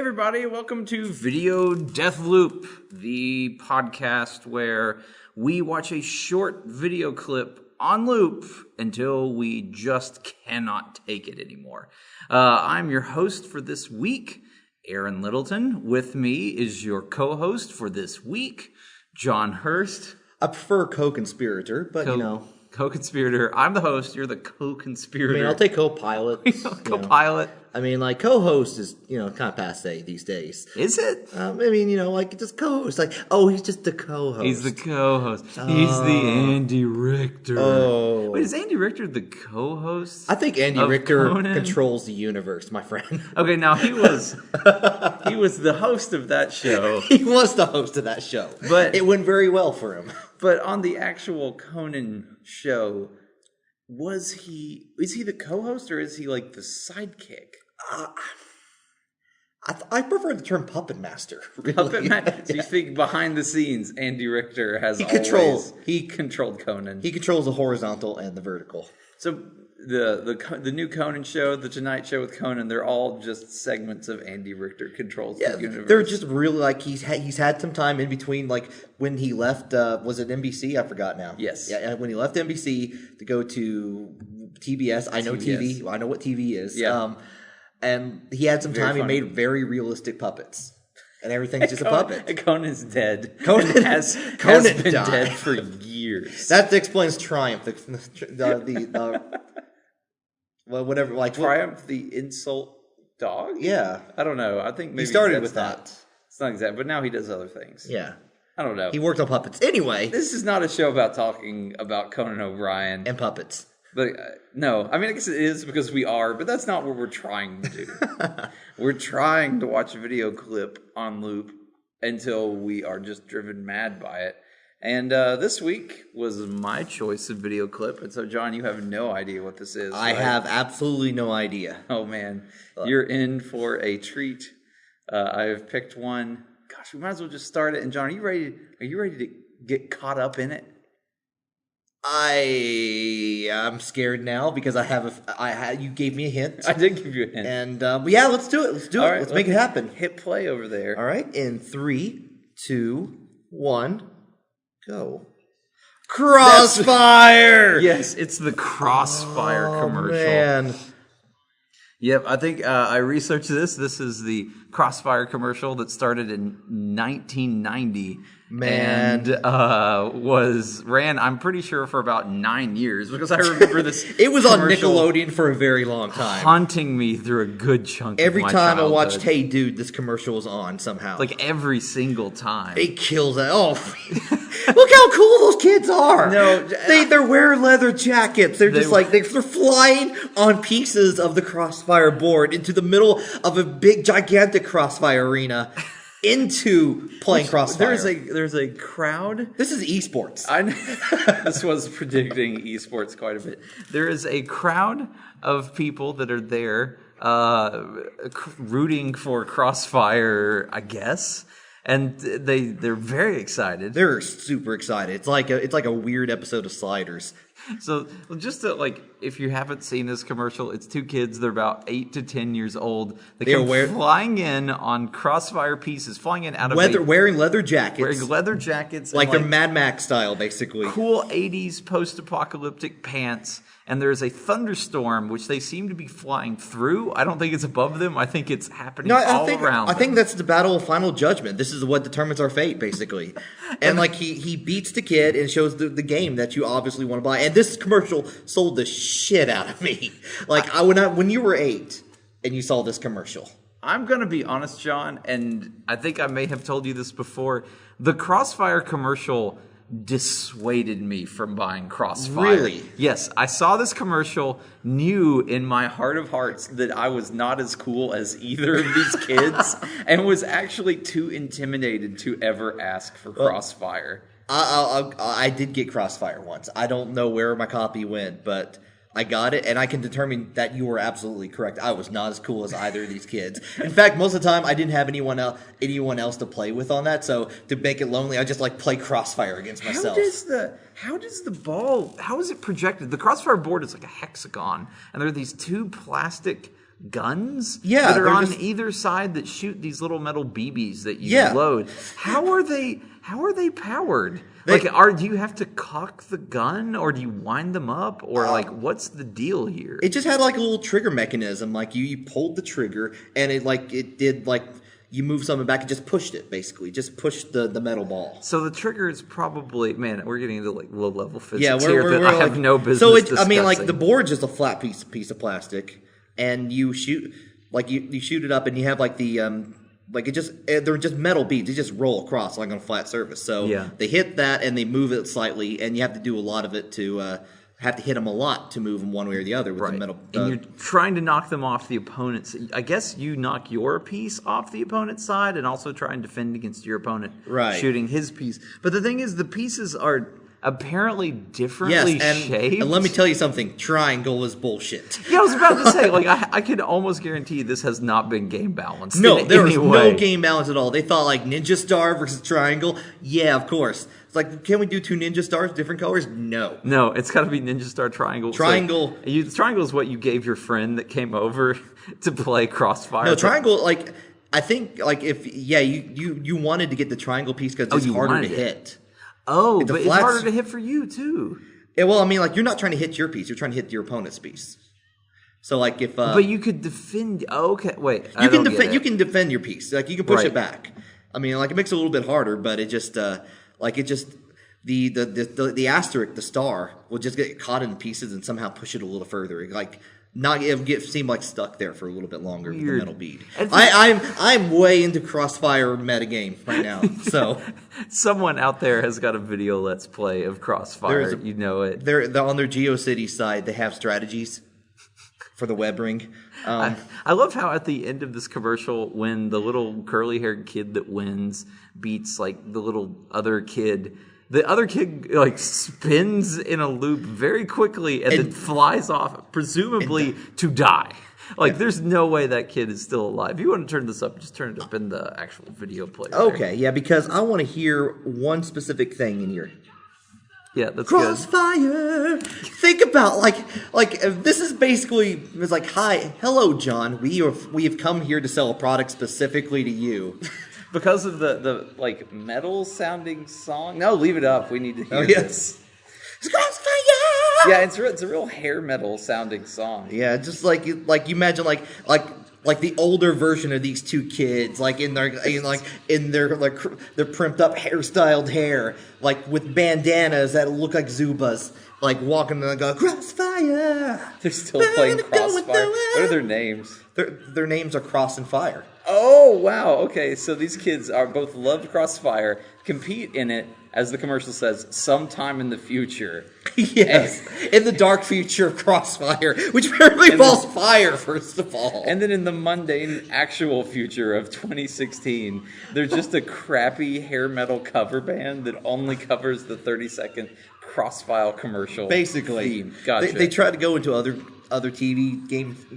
everybody, welcome to Video Death Loop, the podcast where we watch a short video clip on loop until we just cannot take it anymore. I'm your host for this week, Aaron Littleton. With me is your co-host for this week, John Hurst. I prefer co-conspirator, but Co-conspirator. I'm the host. You're the co-conspirator. I mean, I'll take co-pilot. Co-pilot. I mean, like, co-host is, kind of passe these days. Is it? Just co-host. Like, oh, he's just the co-host. He's the co-host. He's the Andy Richter. Oh. Wait, is Andy Richter the co-host? I think Andy Richter Conan? controls the universe, my friend. Okay, now he was the host of that show. He was the host of that show. But it went very well for him. But on the actual Conan show, is he the co-host or is he like the sidekick? I prefer the term puppet master. Really. Puppet master. So you think behind the scenes, Andy Richter he controlled Conan. He controls the horizontal and the vertical. So the new Conan show, the Tonight Show with Conan, they're all just segments of Andy Richter controls the universe. They're just really like he's had some time in between, like when he left. Was it NBC? I forgot now. Yes. Yeah, when he left NBC to go to TBS. I know TV. I know what TV is. Yeah. And he had some time. Funny. He made very realistic puppets. And everything's just a puppet. Conan's dead. Conan has been died. dead for years. That explains Triumph. Well, whatever. Like Triumph, the insult dog? Yeah. I don't know. I think maybe he started with that. It's not exact, but now he does other things. Yeah. I don't know. He worked on puppets. Anyway. This is not a show about talking about Conan O'Brien. And puppets. But no, I mean, I guess it is because we are, but that's not what we're trying to do. We're trying to watch a video clip on loop until we are just driven mad by it. And this week was my choice of video clip. And so, John, you have no idea what this is. I have absolutely no idea. Oh, man. You're in for a treat. I've picked one. Gosh, we might as well just start it. And, John, are you ready to get caught up in it? I'm scared now because you gave me a hint. I did give you a hint. And let's do it. Let's do it. Right, let's make it happen. Hit play over there. All right. In 3, 2, 1, go. Crossfire! Yes, it's the Crossfire commercial. Man. Yep, I think I researched this. This is the Crossfire commercial that started in 1990. Man. And ran, I'm pretty sure, for about 9 years because I remember this. It was on Nickelodeon for a very long time. Haunting me through a good chunk every of my time childhood. I watched Hey Dude, this commercial was on somehow. Like every single time. It kills it. Oh, look how cool those kids are. No, they're wearing leather jackets. They're flying on pieces of the Crossfire board into the middle of a big, gigantic Crossfire arena. Into playing Crossfire. There's a crowd. This is esports. This was predicting esports quite a bit. There is a crowd of people that are there rooting for Crossfire, I guess. And they're very excited. They're super excited. It's like a weird episode of Sliders. So just to, if you haven't seen this commercial, it's two kids. They're about 8 to 10 years old. They come flying in on Crossfire pieces, flying in out of wearing leather jackets. Wearing leather jackets. Like they're Mad Max style, basically. Cool 80s post-apocalyptic pants. And there's a thunderstorm, which they seem to be flying through. I don't think it's above them. I think it's happening around them. I think that's the battle of final judgment. This is what determines our fate, basically. And he beats the kid and shows the game that you obviously want to buy. And this commercial sold the shit out of me. When you were 8 and you saw this commercial. I'm going to be honest, John, and I think I may have told you this before. The Crossfire commercial dissuaded me from buying Crossfire. Really? Yes, I saw this commercial, knew in my heart of hearts that I was not as cool as either of these kids, and was actually too intimidated to ever ask for Crossfire. I did get Crossfire once. I don't know where my copy went, but I got it, and I can determine that you were absolutely correct. I was not as cool as either of these kids. In fact, most of the time, I didn't have anyone else to play with on that, so to make it lonely, I just play Crossfire against myself. How does the ball, how is it projected? The Crossfire board is like a hexagon, and there are these two plastic guns Yeah, that are they're on just- either side that shoot these little metal BBs that you Yeah. load. How are they powered? They- Do you have to cock the gun, or do you wind them up, or what's the deal here? It just had like a little trigger mechanism. Like you pulled the trigger, and it did like you move something back and just pushed it. Basically, just pushed the metal ball. So the trigger is probably, man, we're getting into like low level physics Yeah, here that I have no business. So discussing. like the board's just a flat piece of plastic, and you shoot like you shoot it up, and you have like the like it just they're just metal beads. They just roll across like on a flat surface. So they hit that and they move it slightly, and you have to do a lot of it to have to hit them a lot to move them one way or the other with the metal. And you're trying to knock them off the opponent's. I guess you knock your piece off the opponent's side, and also try and defend against your opponent shooting his piece. But the thing is, the pieces are apparently differently shaped. And let me tell you something: triangle is bullshit. Yeah, I was about to say, like, I could almost guarantee this has not been game balanced. No, there was way. no game balance at all. They thought like Ninja Star versus Triangle. Yeah, of course. It's like, can we do two Ninja Stars, different colors? No. No, it's got to be Ninja Star Triangle. Triangle. So Triangle is what you gave your friend that came over to play Crossfire. No, Triangle, like, I think, like, you wanted to get the Triangle piece because it's harder to hit. Oh, but it's harder to hit for you, too. Yeah, well, I mean, like, you're not trying to hit your piece. You're trying to hit your opponent's piece. So, like, if... but you could defend... Oh, okay, wait. You can defend your piece. Like, you can push it back. I mean, like, it makes it a little bit harder, but it just... The asterisk, the star, will just get caught in pieces and somehow push it a little further. Like, seem like stuck there for a little bit longer with the metal bead. I'm way into Crossfire metagame right now. So someone out there has got a video let's play of Crossfire. You know it. They're on their GeoCities side. They have strategies for the web ring. I love how at the end of this commercial, when the little curly-haired kid that wins beats like the little other kid. The other kid like spins in a loop very quickly and then flies off, presumably to die. Like, there's no way that kid is still alive. If you want to turn this up, just turn it up in the actual video player. Okay, yeah, because I want to hear one specific thing in here. Yeah, that's Crossfire. good. Think about like this is basically it's like, hi, hello, John. We have come here to sell a product specifically to you. Because of the like metal sounding song. No, leave it up. We need to hear this. It's Crossfire. Yeah, it's a real hair metal sounding song. Yeah, just like you imagine like the older version of these two kids, like in their primped up hairstyled hair, like with bandanas that look like Zubas, like walking and go Crossfire. They're still playing Crossfire. What are their names? Their names are Cross and Fire. Oh wow! Okay, so these kids are both love Crossfire, compete in it, as the commercial says, sometime in the future. Yes, in the dark future of Crossfire, which apparently involves fire, first of all. And then in the mundane actual future of 2016, they're just a crappy hair metal cover band that only covers the 30-second Crossfire commercial. Basically, theme. Gotcha. They try to go into other TV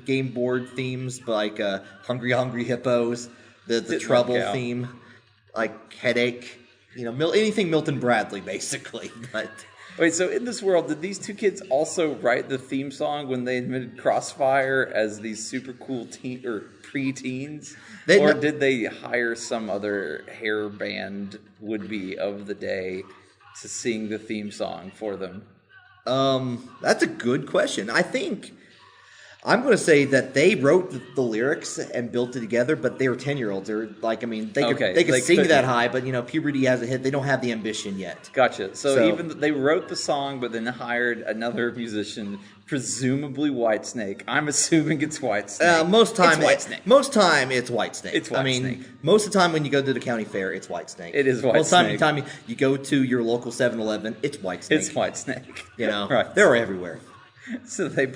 game board themes, like Hungry Hippos, the Trouble theme, like Headache. You know, anything Milton-Bradley, basically. But wait, so in this world, did these two kids also write the theme song when they invented Crossfire as these super cool pre-teens? Did they hire some other hair band would-be of the day to sing the theme song for them? That's a good question. I think I'm going to say that they wrote the lyrics and built it together, but they were 10-year-olds. They're like, I mean, they could sing that high, but, you know, puberty hasn't hit. They don't have the ambition yet. Gotcha. So even they wrote the song, but then hired another musician, presumably Whitesnake. I'm assuming it's Whitesnake. Most time it's Whitesnake. Most time it's Whitesnake. It's Whitesnake. I mean, most of the time when you go to the county fair, it's Whitesnake. It is Whitesnake. Most of the time you go to your local 7-Eleven, it's Whitesnake. It's Whitesnake. You know, right. They're everywhere. So they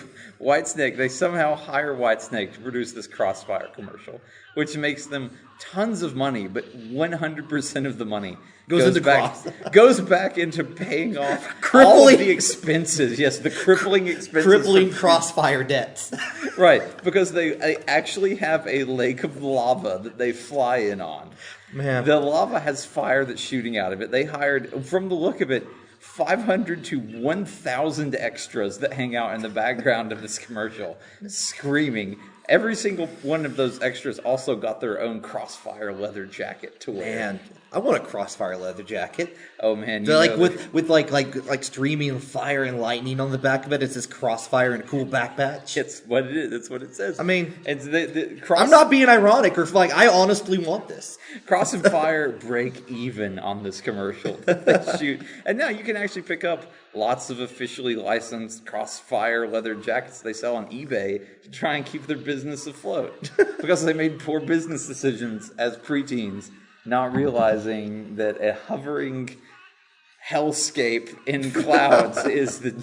somehow hire Whitesnake to produce this Crossfire commercial, which makes them tons of money, but 100% of the money goes back into paying off all of the expenses. Yes, the crippling expenses. Crippling Crossfire debts. Right, because they actually have a lake of lava that they fly in on. Man. The lava has fire that's shooting out of it. They hired, from the look of it, 500 to 1,000 extras that hang out in the background of this commercial, screaming Every single one of those extras also got their own Crossfire leather jacket to wear. Man, I want a Crossfire leather jacket. Oh man, They're like with like streaming fire and lightning on the back of it. It says Crossfire and a cool back patch. It's what it is. That's what it says. I mean, it's I'm not being ironic or like I honestly want this. Cross and Fire break even on this commercial that they shoot, and now you can actually pick up lots of officially licensed Crossfire leather jackets they sell on eBay to try and keep their business afloat because they made poor business decisions as preteens, not realizing that a hovering hellscape in clouds is the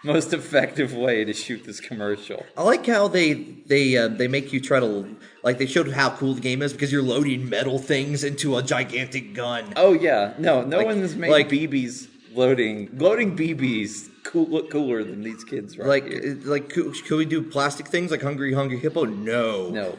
most effective way to shoot this commercial. I like how they make you try to like they showed how cool the game is because you're loading metal things into a gigantic gun. Oh yeah, no like, one has made like, BBs loading BBs look cooler than these kids right here. Like could we do plastic things like Hungry Hippo? No.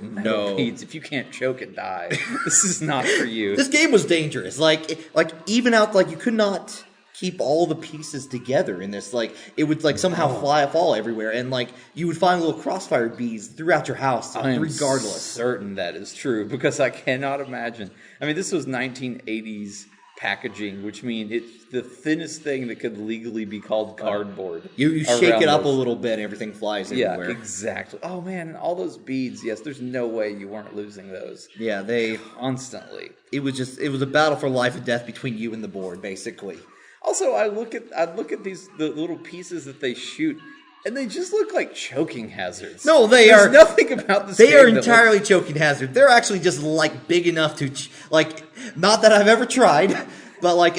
Beads. If you can't choke and die, this is not for you. This game was dangerous. Like even out like you could not keep all the pieces together in this. Like it would like somehow fall everywhere, and like you would find little Crossfire beads throughout your house. I am regardless, certain that is true because I cannot imagine. I mean, this was 1980s packaging, which means it's the thinnest thing that could legally be called cardboard. You shake it up a little bit, and everything flies everywhere. Yeah, exactly. Oh man, and all those beads. Yes, there's no way you weren't losing those. Yeah, they constantly. It was a battle for life and death between you and the board, basically. Also, I look at the little pieces that they shoot, and they just look like choking hazards. No, There's nothing about this. They are entirely choking hazards. They're actually just like big enough to like. Not that I've ever tried, but like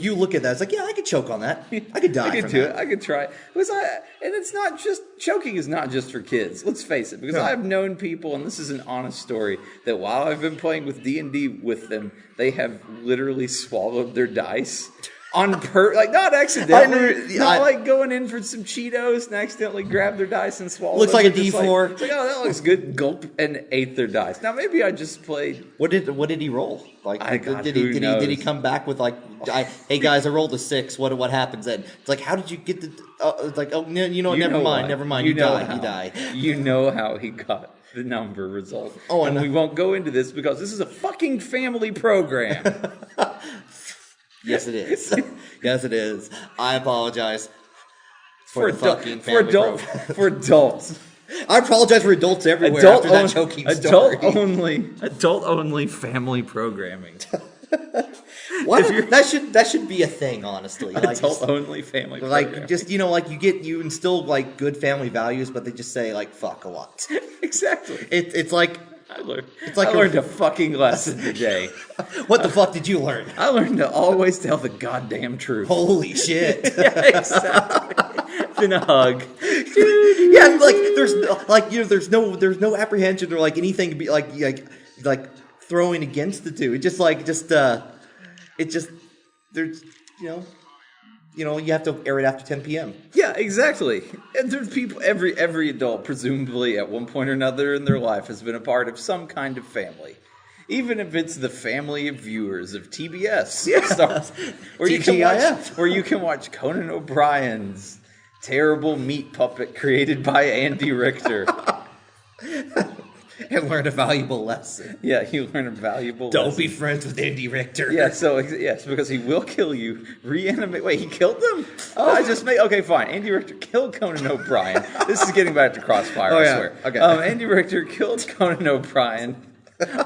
you look at that, it's like yeah, I could choke on that. I could die. I could do it. I could try. And it's not just choking is not just for kids. Let's face it, because I've known people, and this is an honest story, that while I've been playing with D&D with them, they have literally swallowed their dice. Like not accidentally, like going in for some Cheetos and accidentally grab their dice and swallow. Looks them. like a D4. It's like, oh, that looks good. Gulp and ate their dice. Now maybe I just played. What did he roll? Like did he come back with like, hey guys, I rolled a 6. What happens then? It's like how did you get the? It's like oh no, never mind. You die. You know how he got the number result. Oh, and we won't go into this because this is a fucking family program. Yes, it is. Yes, it is. I apologize for adults. I apologize for adults everywhere after that choking story. Adult only family programming. That should be a thing, honestly. Like, adult only family programming. Like just like you instill like good family values, but they just say like fuck a lot. Exactly. It's like. I learned a fucking lesson today. What the fuck did you learn? I learned to always tell the goddamn truth. Holy shit! Yeah, exactly. In a hug. Yeah, like there's no apprehension or like anything to be like throwing against the two. It just there's you have to air it after 10 p.m. Yeah, exactly. And there's people, every adult, presumably at one point or another in their life, has been a part of some kind of family. Even if it's the family of viewers of TBS stars, where you can watch Conan O'Brien's terrible meat puppet created by Andy Richter. And learn a valuable lesson. Yeah, you learn a valuable lesson. Don't be friends with Andy Richter. Yeah, yes, because he will kill you. Reanimate. Wait, he killed them? Oh, okay, fine. Andy Richter killed Conan O'Brien. This is getting back to Crossfire, I swear. Okay. Andy Richter killed Conan O'Brien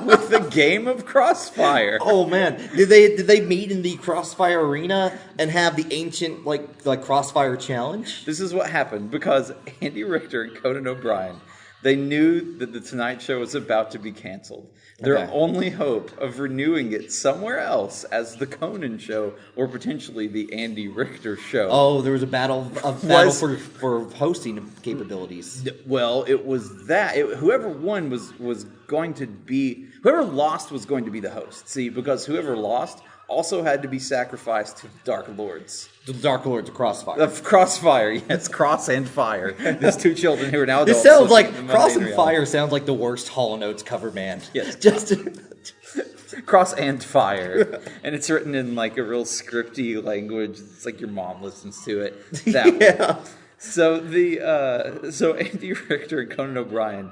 with the game of Crossfire. Oh man, did they meet in the Crossfire arena and have the ancient like Crossfire challenge? This is what happened because Andy Richter and Conan O'Brien. They knew that The Tonight Show was about to be canceled. Their only hope of renewing it somewhere else as The Conan Show or potentially The Andy Richter Show. Oh, there was a battle for hosting capabilities. Well, it was that. Whoever won was going to be... Whoever lost was going to be the host. See, because whoever lost also had to be sacrificed to the Dark Lords. The Dark Lords of Crossfire. Of Crossfire, yes, Cross and Fire. There's two children who are now adults. This sounds like Cross and Fire sounds like the worst Hall & Oates cover band. Yes. Just Cross and Fire. And it's written in like a real scripty language. It's like your mom listens to it. That yeah. So Andy Richter and Conan O'Brien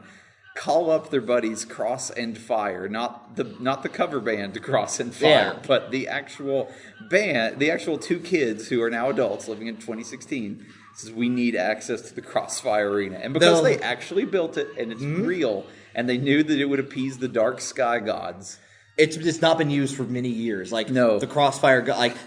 call up their buddies Cross and Fire, not the cover band Cross and Fire, but the actual band, the actual two kids who are now adults living in 2016. Says we need access to the Crossfire Arena, and because they actually built it and it's real, and they knew that it would appease the dark sky gods. It's not been used for many years. The Crossfire,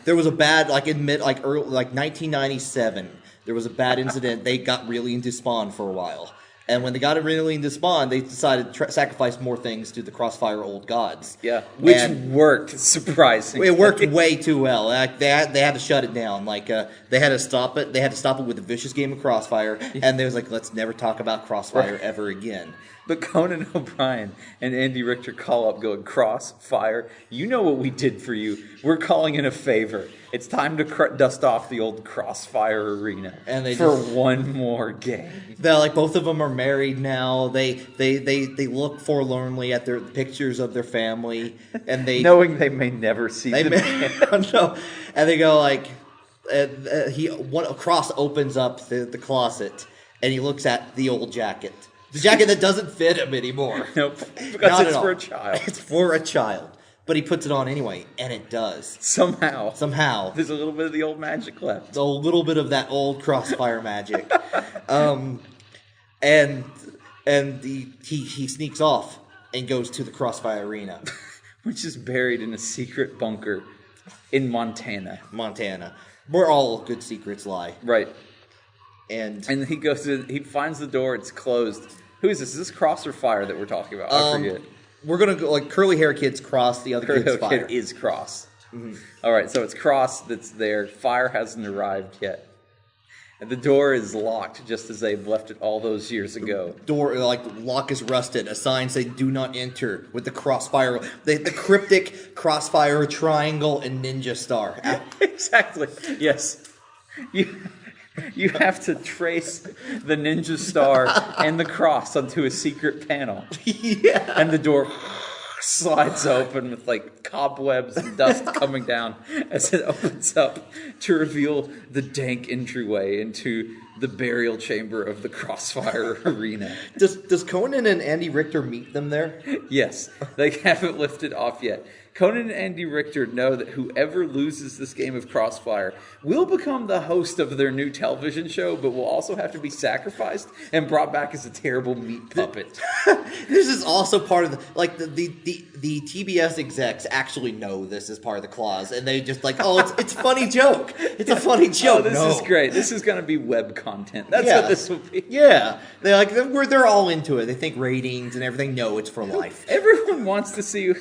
there was a bad early 1997. There was a bad incident. They got really into Spawn for a while. And when they got really into Spawn, they decided to sacrifice more things to the Crossfire old gods. Yeah, which worked surprisingly. It worked way too well. They had to shut it down. They had to stop it. They had to stop it with a vicious game of Crossfire. And they was like, let's never talk about Crossfire ever again. But Conan O'Brien and Andy Richter call up going, Crossfire, you know what we did for you. We're calling in a favor. It's time to dust off the old Crossfire Arena for one more game. They're both of them are married now. They look forlornly at their pictures of their family, and they knowing they may never see them. No, and they go Cross opens up the closet, and he looks at the old jacket. The jacket that doesn't fit him anymore. Nope, because it's for a child. It's for a child. But he puts it on anyway, and it does. Somehow. There's a little bit of the old magic left. It's a little bit of that old Crossfire magic. He sneaks off and goes to the Crossfire Arena. Which is buried in a secret bunker in Montana. Where all good secrets lie. Right. And he finds the door, it's closed. Who is this? Is this Cross or Fire that we're talking about? I forget. We're going to go, curly hair kid's Cross, the other kid's Fire. Kid is Cross. Mm-hmm. All right, so it's Cross that's there. Fire hasn't arrived yet. And the door is locked just as they've left it all those years ago. Door, lock is rusted. A sign say do not enter with the Crossfire, the cryptic Crossfire triangle and ninja star. Exactly. Yes. You have to trace the ninja star and the cross onto a secret panel. Yeah. And the door slides open with cobwebs and dust coming down as it opens up to reveal the dank entryway into the burial chamber of the Crossfire Arena. Does Conan and Andy Richter meet them there? Yes. They haven't lifted off yet. Conan and Andy Richter know that whoever loses this game of Crossfire will become the host of their new television show, but will also have to be sacrificed and brought back as a terrible meat puppet. This is also part of the TBS execs actually know this is part of the clause, and they just it's a funny joke. It's a funny joke. Oh, this is great. This is going to be web content. That's what this will be. Yeah, they're all into it. They think ratings and everything. No, it's for life. Everyone wants to see.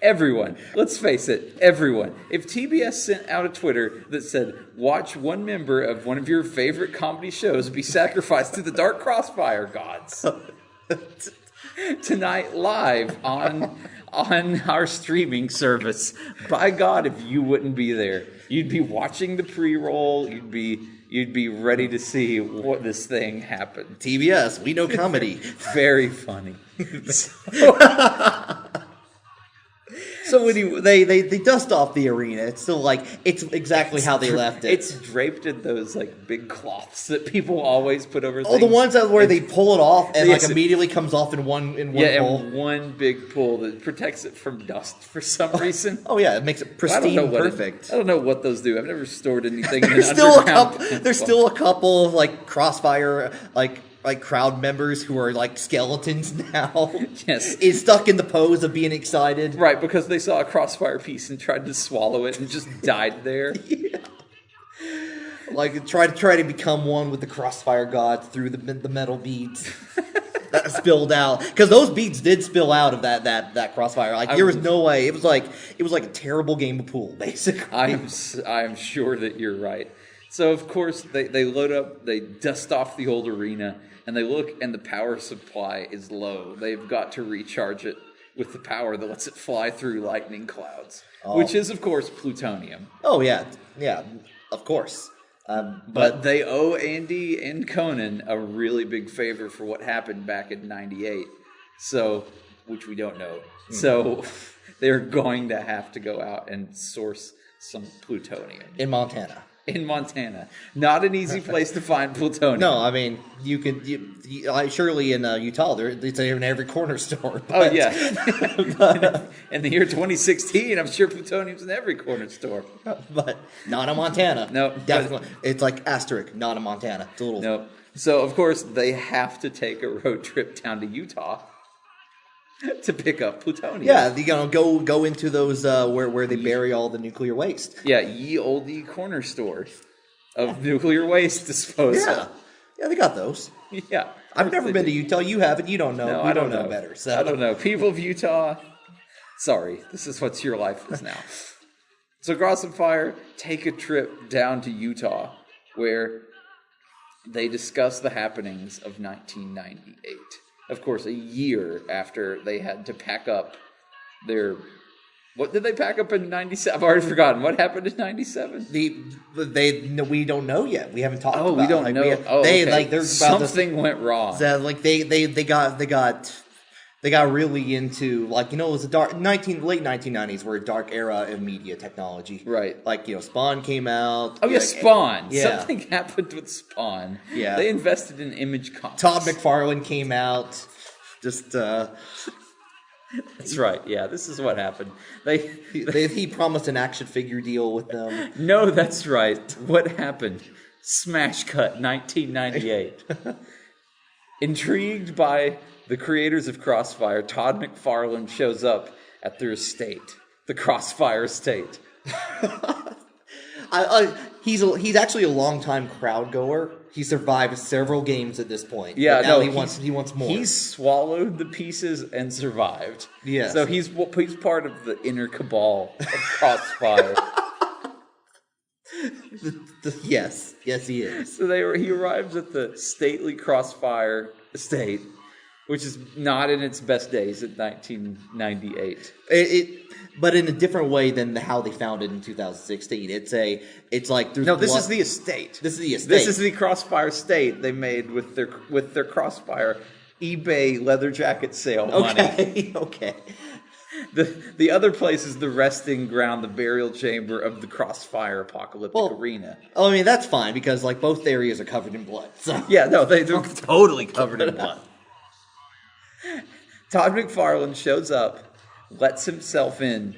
Everyone. Let's face it. Everyone. If TBS sent out a Twitter that said, watch one member of one of your favorite comedy shows be sacrificed to the Dark Crossfire gods tonight live on our streaming service, by God, if you wouldn't be there, you'd be watching the pre-roll. You'd be ready to see what this thing happened. TBS, we know comedy. Very funny. So when they dust off the arena, it's still it's exactly how they left it. It's draped in those big cloths that people always put over things. Oh, the ones where they pull it off and immediately comes off in one pull. And one big pull that protects it from dust for some reason. Oh yeah, it makes it pristine, perfect. I don't know what those do. I've never stored anything in there's an still underground. There's still a couple of Crossfire crowd members who are skeletons now. Yes. Is stuck in the pose of being excited. Right, because they saw a Crossfire piece and tried to swallow it and just died there. Yeah. Try to become one with the Crossfire gods through the metal beads that spilled out. Because those beads did spill out of that Crossfire. There was no way. It was like a terrible game of pool, basically. I'm sure that you're right. So, of course, they load up, they dust off the old arena, and they look, and the power supply is low. They've got to recharge it with the power that lets it fly through lightning clouds, which is, of course, plutonium. Oh, yeah. Yeah, of course. But they owe Andy and Conan a really big favor for what happened back in 98, which we don't know. Mm-hmm. So they're going to have to go out and source some plutonium. In Montana. in Montana. Not an easy place to find plutonium. No, I mean, you can surely in Utah, it's in every corner store. Oh, yeah. In the year 2016, I'm sure plutonium's in every corner store. But not in Montana. No. Definitely. It's like asterisk, not in Montana. It's a little... No. So, of course, they have to take a road trip down to Utah to pick up plutonium. Yeah, you know, go into those where they bury all the nuclear waste. Yeah, ye olde corner store of nuclear waste disposal. Yeah, they got those. Yeah. I've never been to Utah. You haven't. You don't know. No, I don't know better. So. I don't know. People of Utah, sorry, this is what your life is now. So Crossfire take a trip down to Utah where they discuss the happenings of 1998. Of course, a year after they had to pack up their... What did they pack up in 97? I've already forgotten. What happened in 97? We don't know yet. We haven't talked about it. Oh, we don't know. Okay. Something went wrong. Like they got really into, like, you know, it was a late 1990s were a dark era of media technology. Right. Like, you know, Spawn came out. Oh, yeah, Spawn. Yeah. Something happened with Spawn. Yeah. They invested in Image Comics. Todd McFarlane came out. Just, That's right. Yeah, this is what happened. He promised an action figure deal with them. No, that's right. What happened? Smash cut, 1998. Intrigued by the creators of Crossfire, Todd McFarlane shows up at their estate, the Crossfire estate. He's actually a longtime crowd goer. He survived several games at this point. Yeah, now he wants more. He swallowed the pieces and survived. Yeah. So he's part of the inner cabal of Crossfire. Yes, he is. So he arrives at the stately Crossfire estate, which is not in its best days in 1998. But in a different way than how they found it in 2016. It's like no. This is the estate. This is the estate. This is the Crossfire estate they made with their Crossfire eBay leather jacket sale money. Okay. The other place is the resting ground, the burial chamber of the Crossfire apocalyptic arena. Oh, I mean that's fine because like both areas are covered in blood. So. Yeah, no, they're totally covered in blood. Todd McFarlane shows up, lets himself in,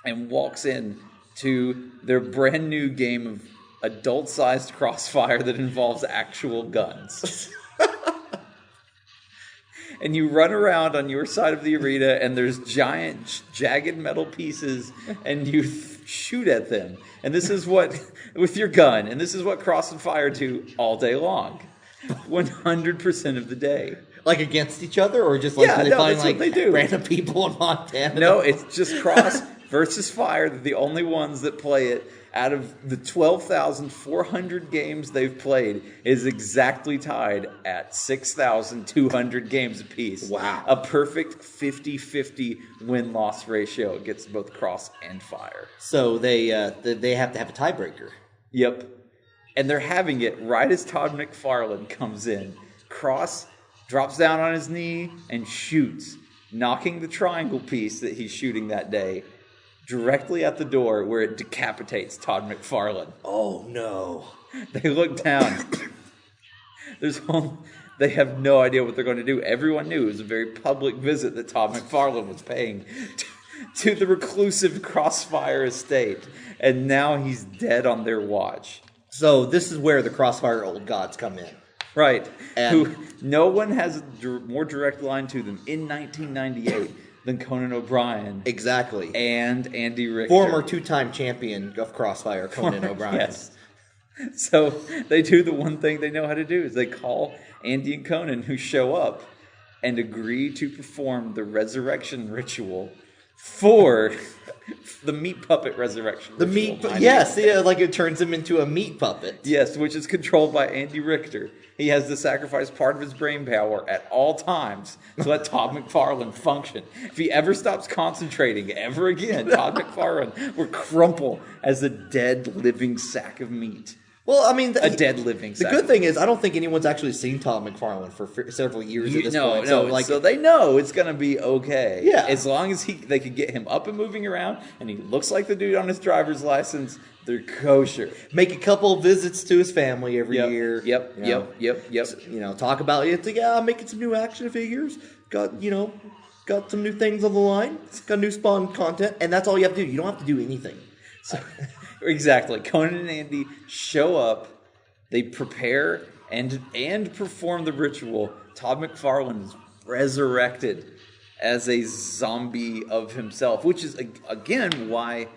and walks in to their brand new game of adult-sized Crossfire that involves actual guns. And you run around on your side of the arena, and there's giant, jagged metal pieces, and you shoot at them. And this is what, with your gun, and this is what Crossfire do all day long. 100% of the day. Like against each other, or just like that's what they do. Random people in Montana? No, it's just Cross versus Fire. They're the only ones that play it. Out of the 12,400 games they've played, is exactly tied at 6,200 games apiece. Wow. A perfect 50-50 win-loss ratio against both Cross and Fire. So they have to have a tiebreaker. Yep. And they're having it right as Todd McFarlane comes in. Cross drops down on his knee and shoots, knocking the triangle piece that he's shooting that day directly at the door where it decapitates Todd McFarlane. Oh, no. They look down. They have no idea what they're going to do. Everyone knew it was a very public visit that Todd McFarlane was paying to the reclusive Crossfire estate. And now he's dead on their watch. So this is where the Crossfire old gods come in. Right. Who no one has a more direct line to them in 1998 than Conan O'Brien. Exactly. And Andy Richter. Former two-time champion of Crossfire, Conan O'Brien. Yes. So they do the one thing they know how to do is they call Andy and Conan, who show up and agree to perform the resurrection ritual for the meat puppet resurrection ritual. Like it turns him into a meat puppet. Yes, which is controlled by Andy Richter. He has to sacrifice part of his brain power at all times to let Todd McFarlane function. If he ever stops concentrating ever again, Todd McFarlane will crumple as a dead, living sack of meat. Well, I mean, a dead living. The good thing is, I don't think anyone's actually seen Todd McFarlane for several years at this point. So they know it's going to be okay. Yeah. As long as they can get him up and moving around, and he looks like the dude on his driver's license, they're kosher. Make a couple of visits to his family every year. Yep. Talk about it. I'm making some new action figures. Got some new things on the line. Got new Spawn content, and that's all you have to do. You don't have to do anything. So. Exactly. Conan and Andy show up. They prepare and perform the ritual. Todd McFarlane is resurrected as a zombie of himself, which is, again, why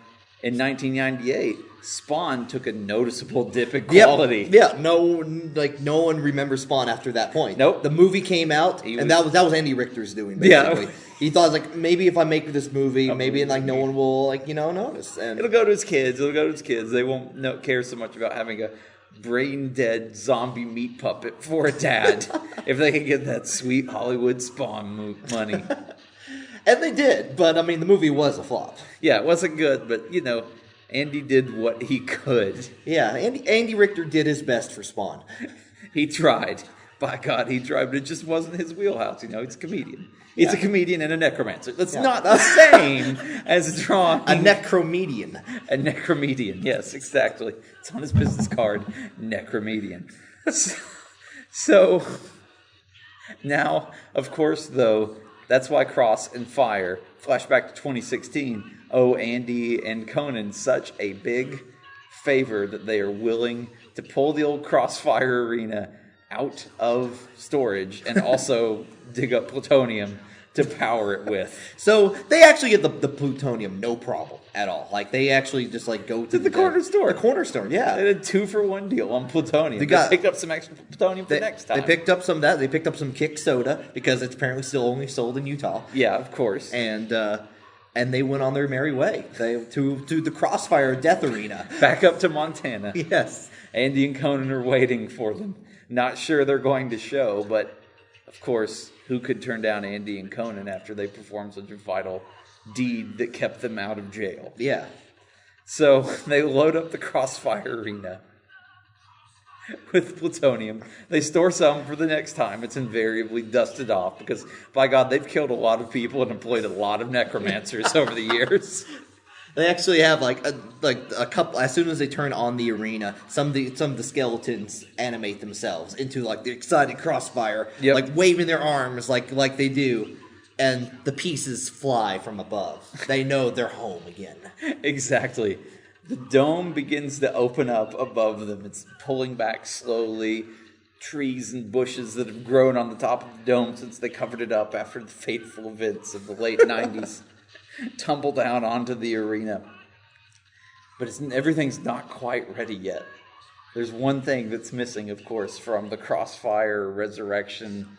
in 1998 Spawn took a noticeable dip in quality. Yeah, no one remembers Spawn after that point. Nope. The movie came out, and that was Andy Richter's doing, basically. Yeah. He thought, maybe if I make this movie, maybe no one will, notice. And it'll go to his kids. They won't care so much about having a brain-dead zombie meat puppet for a dad if they can get that sweet Hollywood Spawn money. And they did, but, the movie was a flop. Yeah, it wasn't good, but, Andy did what he could. Yeah, Andy Richter did his best for Spawn. He tried. By God, he tried, but it just wasn't his wheelhouse. He's a comedian. He's a comedian and a necromancer. That's not the same as drawing. A necromedian. A necromedian, yes, exactly. It's on his business card, necromedian. So, now, of course, though, that's why Cross and Fire, flashback to 2016, owe Andy and Conan such a big favor that they are willing to pull the old Crossfire arena out of storage and also dig up plutonium to power it with. So they actually get the plutonium, no problem at all. They actually just go to the corner store. The corner store, yeah. They did a 2-for-1 deal on plutonium. They picked up some extra plutonium for next time. They picked up some of that. They picked up some Kick soda because it's apparently still only sold in Utah. Yeah, of course. And they went on their merry way. To the Crossfire Death Arena. Back up to Montana. Yes. Andy and Conan are waiting for them. Not sure they're going to show, but of course, who could turn down Andy and Conan after they performed such a vital deed that kept them out of jail? Yeah. So they load up the Crossfire arena with plutonium. They store some for the next time. It's invariably dusted off because, by God, they've killed a lot of people and employed a lot of necromancers over the years. They actually have a couple. As soon as they turn on the arena, some of the skeletons animate themselves into the excited Crossfire, waving their arms like they do, and the pieces fly from above. They know they're home again. Exactly. The dome begins to open up above them. It's pulling back slowly. Trees and bushes that have grown on the top of the dome since they covered it up after the fateful events of the late 90s. Tumble down onto the arena. But everything's not quite ready yet. There's one thing that's missing, of course, from the Crossfire resurrection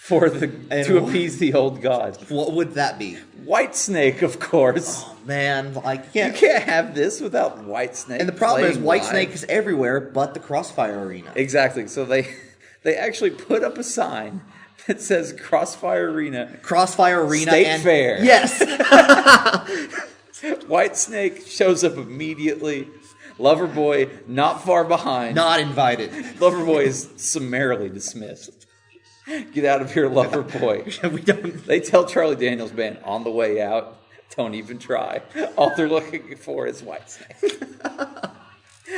to appease the old god. What would that be? Whitesnake, of course. Oh, man, you can't have this without Whitesnake. And the problem is Whitesnake is everywhere but the Crossfire arena. Exactly. So they actually put up a sign that says Crossfire Arena. Crossfire Arena State and Fair. Yes. Whitesnake shows up immediately. Loverboy not far behind. Not invited. Loverboy is summarily dismissed. Get out of here, Loverboy. We don't. They tell Charlie Daniels Band on the way out, don't even try. All they're looking for is Whitesnake.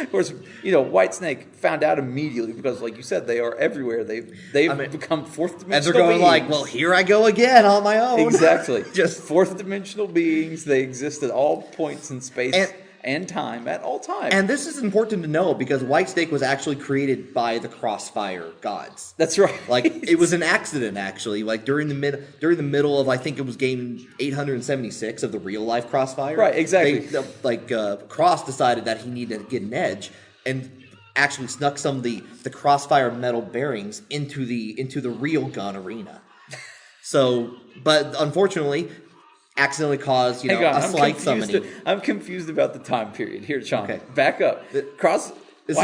Of course, Whitesnake found out immediately because, like you said, they are everywhere. They've become fourth dimensional beings. And they're going well, here I go again on my own. Exactly. Just fourth dimensional beings. They exist at all points in space and time at all times. And this is important to know because Whitesnake was actually created by the Crossfire gods. That's right. It was an accident, actually. During the middle of, I think it was game 876 of the real life Crossfire. Right, exactly. Cross decided that he needed to get an edge and actually snuck some of the Crossfire metal bearings into the real gun arena. So, but unfortunately, accidentally caused, a slight summoning. I'm confused about the time period. Here, Sean, okay. Back up. This is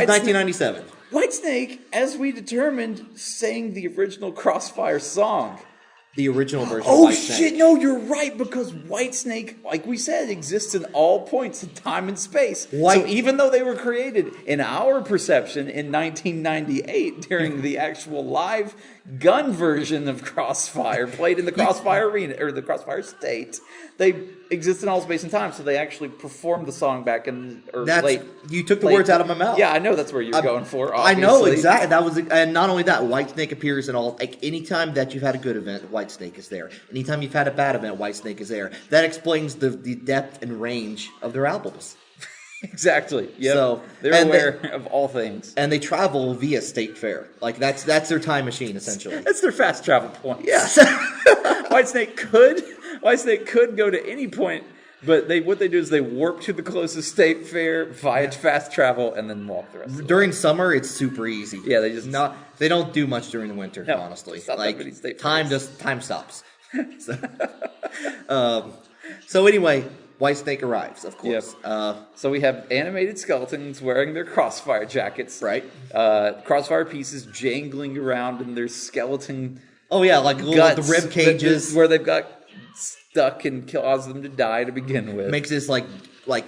The original version of Oh Whitesnake. shit! No, you're right, because Whitesnake, like we said, exists in all points in time and space. So even though they were created in our perception in 1998 during the actual live gun version of Crossfire, played in the Crossfire arena or the Crossfire state, they exist in all space and time. So they actually performed the song back in late. You took the words out of my mouth. Yeah, I know that's where you're going for. I Obviously. know exactly. And not only that, Whitesnake appears in all. Like anytime that you've had a good event, Whitesnake is there. Anytime you've had a bad event, Whitesnake is there. That explains the depth and range of their albums. Exactly. Yeah. So they're aware of all things, and they travel via State Fair. Like that's their time machine essentially. That's their fast travel point. Yes. Whitesnake could go to any point, but what they do is they warp to the closest State Fair via fast travel and then walk the rest of the way. During summer, it's super easy. Yeah, they don't do much during the winter. No, honestly, like time stops. So anyway, Whitesnake arrives, of course. Yep. So we have animated skeletons wearing their Crossfire jackets. Right. Crossfire pieces jangling around in their skeleton. Oh yeah, like the rib cages where they've got stuck and cause them to die to begin with. Makes this like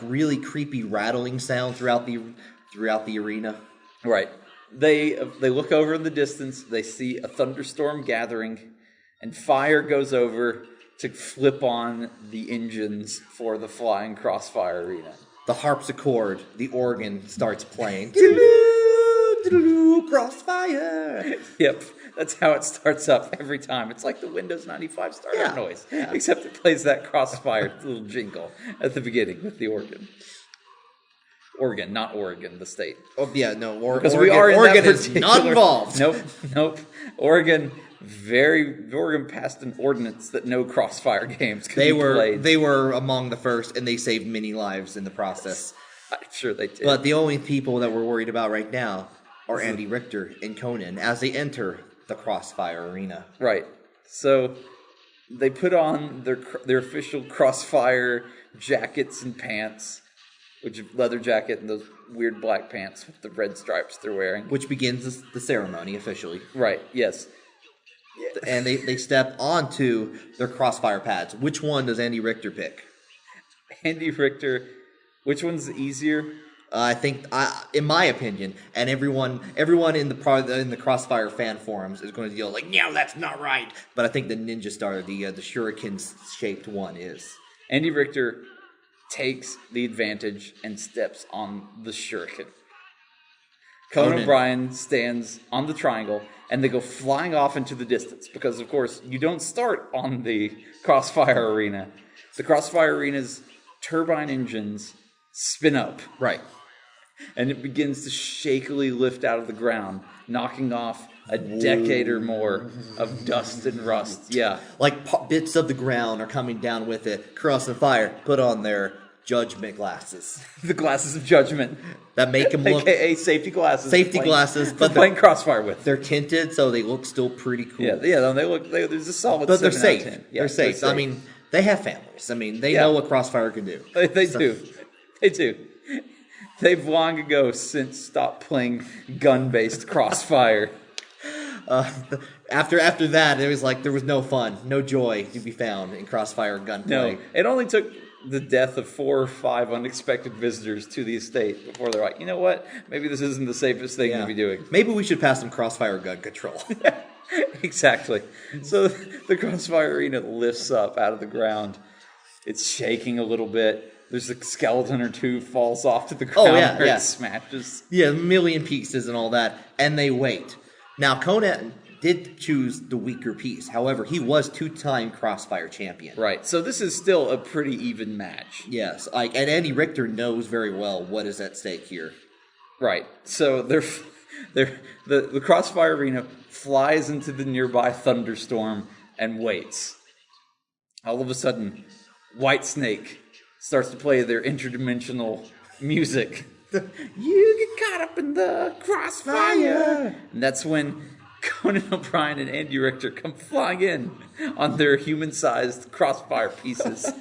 really creepy rattling sound throughout the arena. Right. They look over in the distance. They see a thunderstorm gathering, and fire goes over to flip on the engines for the flying Crossfire arena. The harpsichord, the organ starts playing. Crossfire. Yep, that's how it starts up every time. It's like the Windows 95 startup noise, except it plays that Crossfire little jingle at the beginning with the organ. Organ, not Oregon, the state. Oh yeah, no, because we are in Oregon that is not involved. Nope. Oregon passed an ordinance that no Crossfire games could be played. They were among the first, and they saved many lives in the process. I'm sure they did. But the only people that we're worried about right now are Andy Richter and Conan as they enter the Crossfire arena. Right. So they put on their official Crossfire jackets and pants, which leather jacket and those weird black pants with the red stripes they're wearing. Which begins the ceremony officially. Right, yes. And they step onto their Crossfire pads. Which one does Andy Richter pick? Andy Richter, which one's easier? I think, in my opinion, and everyone in the Crossfire fan forums is going to yell like, "No, that's not right." But I think the Ninja Star, the shuriken-shaped one, is. Andy Richter takes the advantage and steps on the shuriken. Conan O'Brien stands on the triangle, and they go flying off into the distance because, of course, you don't start on the Crossfire arena. The Crossfire arena's turbine engines spin up. Right. And it begins to shakily lift out of the ground, knocking off a decade or more of dust and rust. Yeah. Like bits of the ground are coming down with it. Crossfire put on their judgment glasses. The glasses of judgment. That make them look... AKA safety glasses. But playing Crossfire with. They're tinted, so they look still pretty cool. Yeah, there's a solid but they're 7 safe. out of 10. Yeah, they're safe. I mean, they have families. I mean, they know what Crossfire can do. They do. They've long ago since stopped playing gun-based Crossfire. After that, there was no fun, no joy to be found in Crossfire gunplay. No, it only took the death of 4 or 5 unexpected visitors to the estate before they're like, you know what? Maybe this isn't the safest thing to be doing. Maybe we should pass some Crossfire gun control. Exactly. So the Crossfire arena lifts up out of the ground. It's shaking a little bit. There's a skeleton or two falls off to the ground where it smashes. Yeah, a million pieces and all that. And they wait. Now, Conan did choose the weaker piece. However, he was 2-time Crossfire champion. Right. So this is still a pretty even match. Yes. And Andy Richter knows very well what is at stake here. Right. So the Crossfire arena flies into the nearby thunderstorm and waits. All of a sudden, Whitesnake starts to play their interdimensional music. You get caught up in the crossfire. And that's when Conan O'Brien and Andy Richter come flying in on their human-sized Crossfire pieces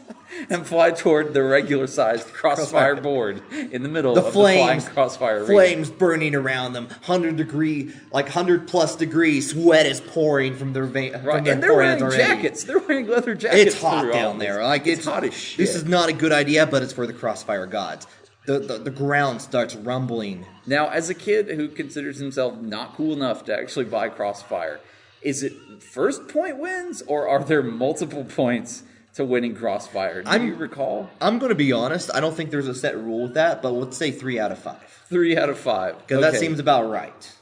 and fly toward the regular-sized Crossfire board in the middle The of flames, the flying Crossfire arena. flames burning around them, 100+ degrees. Sweat is pouring from their veins. Right, and they're wearing jackets. They're wearing leather jackets. It's hot down there. Like it's hot as shit. This is not a good idea, but it's for the Crossfire gods. The ground starts rumbling. Now, as a kid who considers himself not cool enough to actually buy Crossfire, is it first point wins, or are there multiple points to winning Crossfire? Do you recall? I'm going to be honest. I don't think there's a set rule with that, but let's say 3 out of 5. 3 out of 5. Because that seems about right.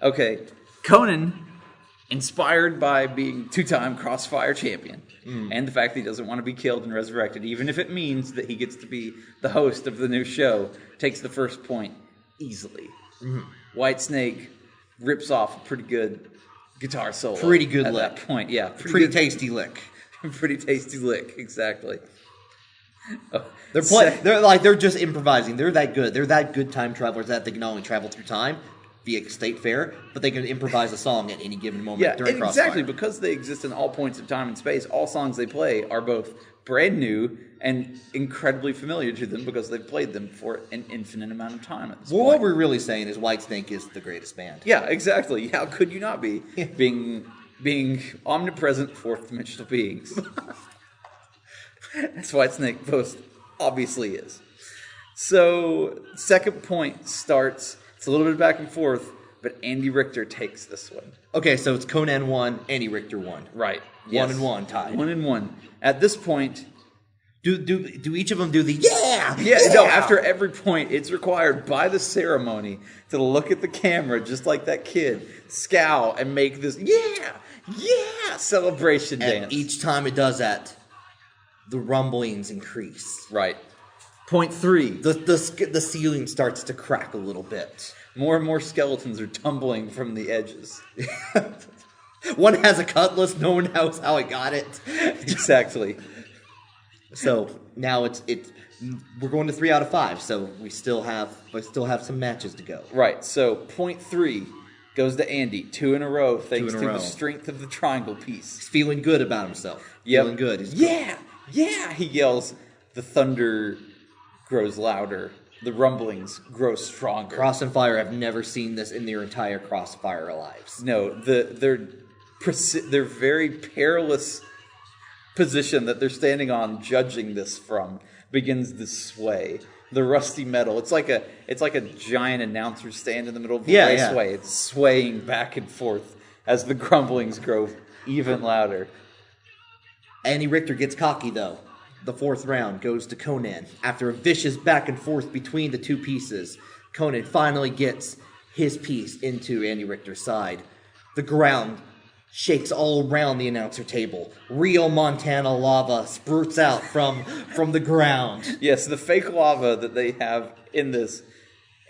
Okay. Conan, inspired by being 2-time Crossfire champion, and the fact that he doesn't want to be killed and resurrected, even if it means that he gets to be the host of the new show, takes the first point easily. Whitesnake rips off a pretty good guitar solo. Pretty good at lick. that point, yeah. Pretty tasty lick. Pretty tasty lick, exactly. Oh, They're just improvising. They're that good. They're that good time travelers that they can not only travel through time via state fair, but they can improvise a song at any given moment during Crossfire. Exactly. Because they exist in all points of time and space, all songs they play are both brand new and incredibly familiar to them because they've played them for an infinite amount of time at this point. What we're really saying is Whitesnake is the greatest band. Yeah, exactly. How could you not be? Being omnipresent fourth dimensional beings. That's Whitesnake most obviously is. So, second point starts. It's a little bit back and forth, but Andy Richter takes this one. Okay, so it's Conan 1, Andy Richter 1. Right. 1-1 tied. 1-1. At this point, do each of them do the yeah? No, after every point, it's required by the ceremony to look at the camera just like that kid, scowl, and make this celebration dance. And each time it does that, the rumblings increase. Right. Point 3. The ceiling starts to crack a little bit. More and more skeletons are tumbling from the edges. One has a cutlass. No one knows how it got it. Exactly. So now we're going to 3 out of 5. So we still have some matches to go. Right. So point 3 goes to Andy. 2 in a row, thanks to the strength of the triangle piece. He's feeling good about himself. Yep. Feeling good. Yeah. He yells. The thunder grows louder. The rumblings grow stronger. Cross and Fire have never seen this in their entire Crossfire lives. No, their very perilous position that they're standing on, judging this from, begins to sway. The rusty metal. It's like a giant announcer stand in the middle of the raceway. It's swaying back and forth as the grumblings grow even louder. Andy Richter gets cocky though. The 4th round goes to Conan. After a vicious back and forth between the two pieces, Conan finally gets his piece into Andy Richter's side. The ground shakes all around the announcer table. Real Montana lava spurts out from the ground. Yes, the fake lava that they have in this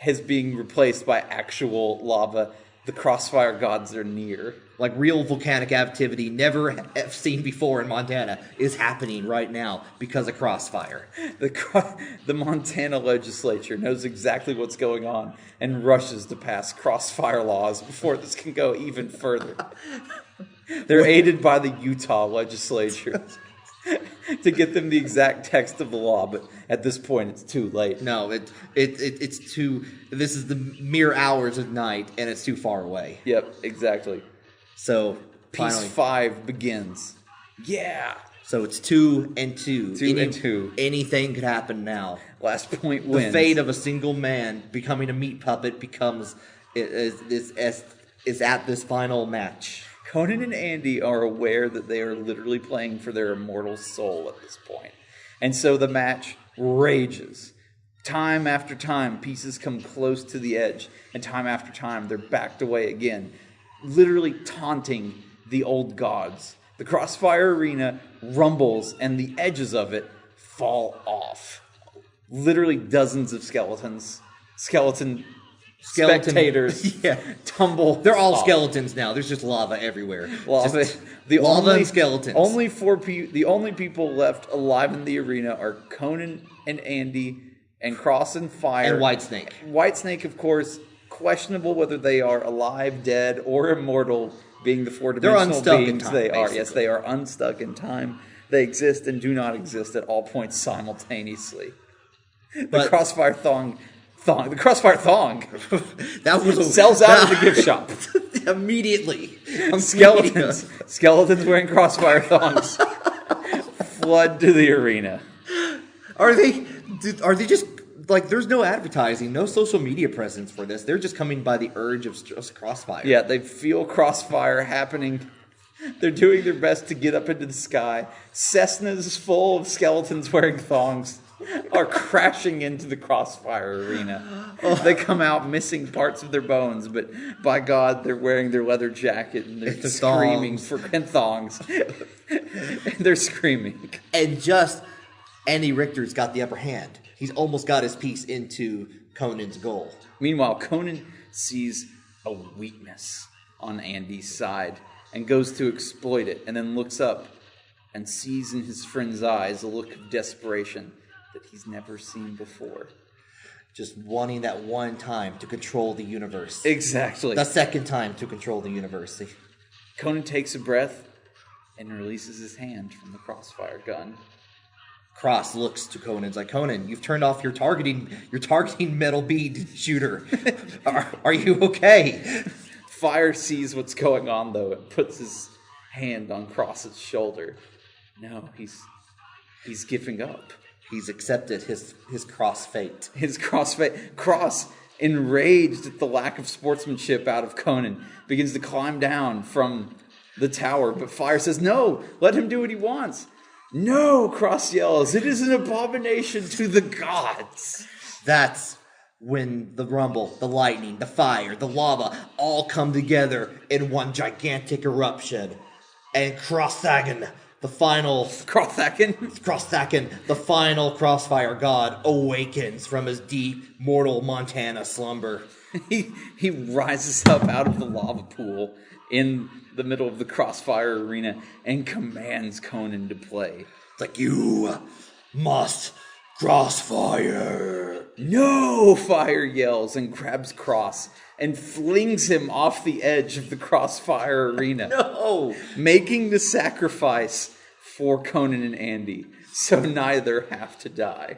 is being replaced by actual lava. The Crossfire gods are near. Like real volcanic activity never seen before in Montana is happening right now because of Crossfire. The Montana legislature knows exactly what's going on and rushes to pass Crossfire laws before this can go even further. They're aided by the Utah legislature to get them the exact text of the law, but at this point it's too late. No, it's too. This is the mere hours of night, and it's too far away. Yep, exactly. So Piece 5 begins. Yeah. So it's 2 and 2. 2. Anything could happen now. Last point wins. The fate of a single man becoming a meat puppet is at this final match. Conan and Andy are aware that they are literally playing for their immortal soul at this point. And so the match rages. Time after time, pieces come close to the edge. And time after time, they're backed away again. Literally taunting the old gods. The Crossfire arena rumbles and the edges of it fall off. Literally dozens of skeleton spectators tumble. They're all off. Skeletons now. There's just lava everywhere. Lava and skeletons. The only people left alive in the arena are Conan and Andy and Cross and Fire. And Whitesnake. Whitesnake, of course, questionable whether they are alive, dead, or immortal, being the 4-dimensional beings they are. Yes, they are unstuck in time. They exist and do not exist at all points simultaneously. The Crossfire thong. The Crossfire thong. That was sells out of the gift shop immediately. Skeletons wearing Crossfire thongs flood to the arena. Are they just like? There's no advertising, no social media presence for this. They're just coming by the urge of just Crossfire. Yeah, they feel Crossfire happening. They're doing their best to get up into the sky. Cessnas full of skeletons wearing thongs are crashing into the Crossfire arena. They come out missing parts of their bones, but by God, they're wearing their leather jacket and they're screaming for thongs. And they're screaming. And just Andy Richter's got the upper hand. He's almost got his piece into Conan's goal. Meanwhile, Conan sees a weakness on Andy's side and goes to exploit it, and then looks up and sees in his friend's eyes a look of desperation that he's never seen before. Just wanting that one time to control the universe. Exactly. The second time to control the universe. Conan takes a breath and releases his hand from the Crossfire gun. Cross looks to Conan. It's like, Conan, you've turned off your targeting metal bead shooter. Are you okay? Fire sees what's going on, though, and puts his hand on Cross's shoulder. No, he's giving up. He's accepted his cross fate. His cross fate. Cross, enraged at the lack of sportsmanship out of Conan, begins to climb down from the tower, but Fire says, no, let him do what he wants. No, Cross yells, it is an abomination to the gods. That's when the rumble, the lightning, the fire, the lava all come together in one gigantic eruption. And Crossthagen, the final Crossfire god, awakens from his deep, mortal Montana slumber. He rises up out of the lava pool in the middle of the Crossfire arena and commands Conan to play. It's like, you must Crossfire. No, Fire yells and grabs Cross and flings him off the edge of the Crossfire arena. No! Making the sacrifice for Conan and Andy, so neither have to die.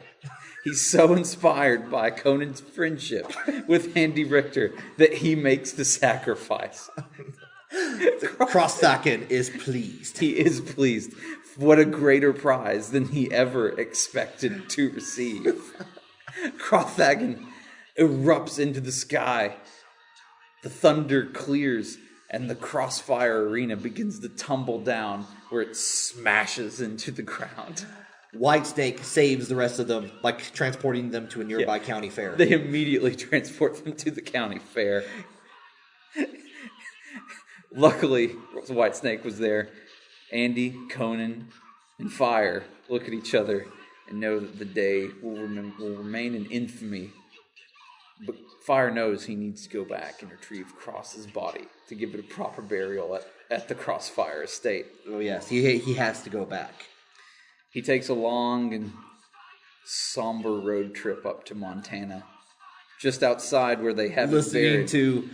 He's so inspired by Conan's friendship with Andy Richter that he makes the sacrifice. Crossthagen is pleased. He is pleased. What a greater prize than he ever expected to receive. Crossthagen erupts into the sky. The thunder clears, and the Crossfire arena begins to tumble down, where it smashes into the ground. Whitesnake saves the rest of them by transporting them to a nearby county fair. They immediately transport them to the county fair. Luckily, Whitesnake was there. Andy, Conan, and Fire look at each other and know that the day will remain in infamy. But Fire knows he needs to go back and retrieve Cross's body to give it a proper burial at the Crossfire estate. Oh yes, he has to go back. He takes a long and somber road trip up to Montana, just outside where they have listening to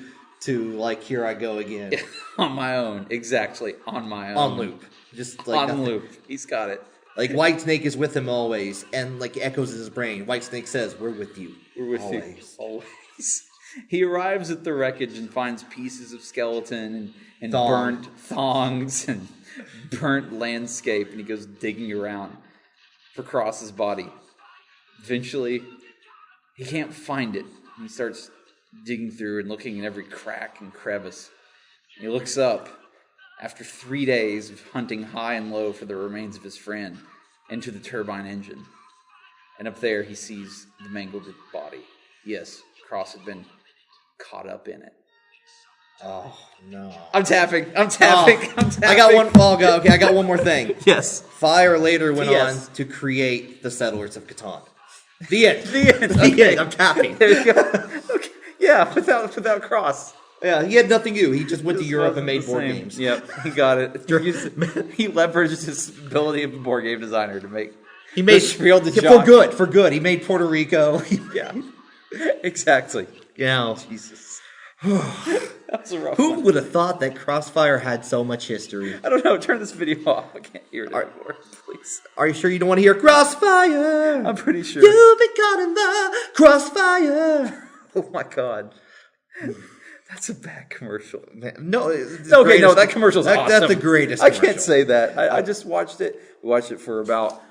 like Here I Go Again. On my own, exactly, on my own. On loop. Just like on nothing. Loop. He's got it. Like Whitesnake is with him always, and like echoes in his brain. Whitesnake says, "We're with you. We're with always. you always." He arrives at the wreckage and finds pieces of skeleton and burnt thongs and burnt landscape, and he goes digging around for Cross's body. Eventually, he can't find it. And he starts digging through and looking in every crack and crevice. And he looks up after 3 days of hunting high and low for the remains of his friend into the turbine engine. And up there, he sees the mangled body. Yes, Cross had been caught up in it. Oh, no. I'm tapping. I got one. I got one more thing. Yes. Fire later went on to create the Settlers of Catan. The end. The end. I'm tapping. There you go. Okay. Yeah, without Cross. Yeah, he had nothing new. He just went to Europe and made board games. Yep, he got it. He leveraged his ability of a board game designer to make. He made Spiel de Jock. For good. He made Puerto Rico. Yeah, exactly. Yeah. Jesus. That was a rough Who one. would have thought that Crossfire had so much history? I don't know. Turn this video off. I can't hear it anymore. Please. Are you sure you don't want to hear Crossfire? I'm pretty sure. You've been caught in the crossfire. Oh my god. That's a bad commercial. No, That commercial's awesome. That's the greatest I commercial. can't say that. I just watched it. We watched it for about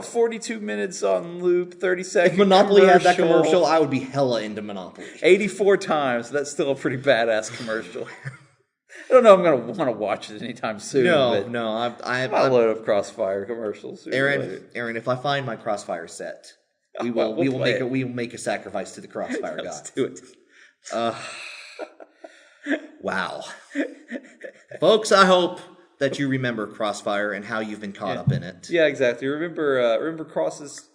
42 minutes on loop, 30 seconds. If Monopoly had that commercial, I would be hella into Monopoly. 84 times. That's still a pretty badass commercial. I don't know if I'm going to want to watch it anytime soon. No, I'll load up Crossfire commercials. Aaron, if I find my Crossfire set, we will make a sacrifice to the Crossfire god. Let's do it. Wow. Folks, I hope that you remember Crossfire and how you've been caught up in it. Yeah, exactly. Remember Cross's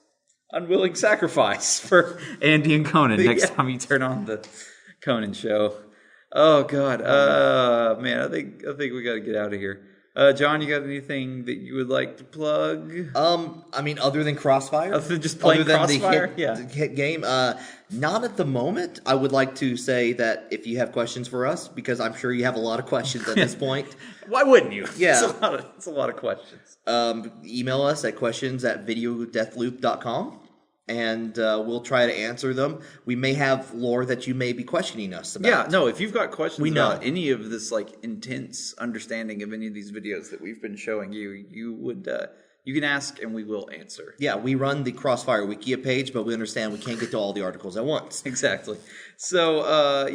unwilling sacrifice for Andy and Conan next time you turn on the Conan show. Oh God, man, I think we got to get out of here. John, you got anything that you would like to plug? I mean, other than Crossfire, other than just playing Crossfire, the hit game. Not at the moment. I would like to say that if you have questions for us, because I'm sure you have a lot of questions at this point. Why wouldn't you? Yeah, it's a lot of questions. Email us at questions@videodeathloop.com. And we'll try to answer them. We may have lore that you may be questioning us about. Yeah, no, if you've got questions about any of this intense understanding of any of these videos that we've been showing you, you can ask and we will answer. Yeah, we run the Crossfire Wikia page, but we understand we can't get to all the articles at once. Exactly. So,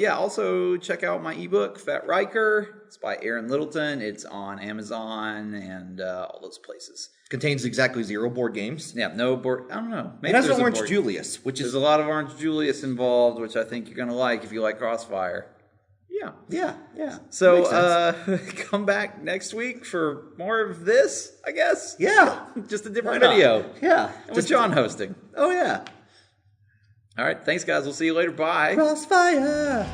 also check out my ebook, Fat Riker. It's by Aaron Littleton. It's on Amazon and all those places. Contains exactly 0 board games. Yeah, no board. I don't know. Maybe it has an Orange Julius, there's a lot of Orange Julius involved, which I think you're going to like if you like Crossfire. Yeah. So come back next week for more of this, I guess. Yeah. Just a different video. Yeah. With John hosting. Oh, yeah. All right. Thanks, guys. We'll see you later. Bye. Crossfire.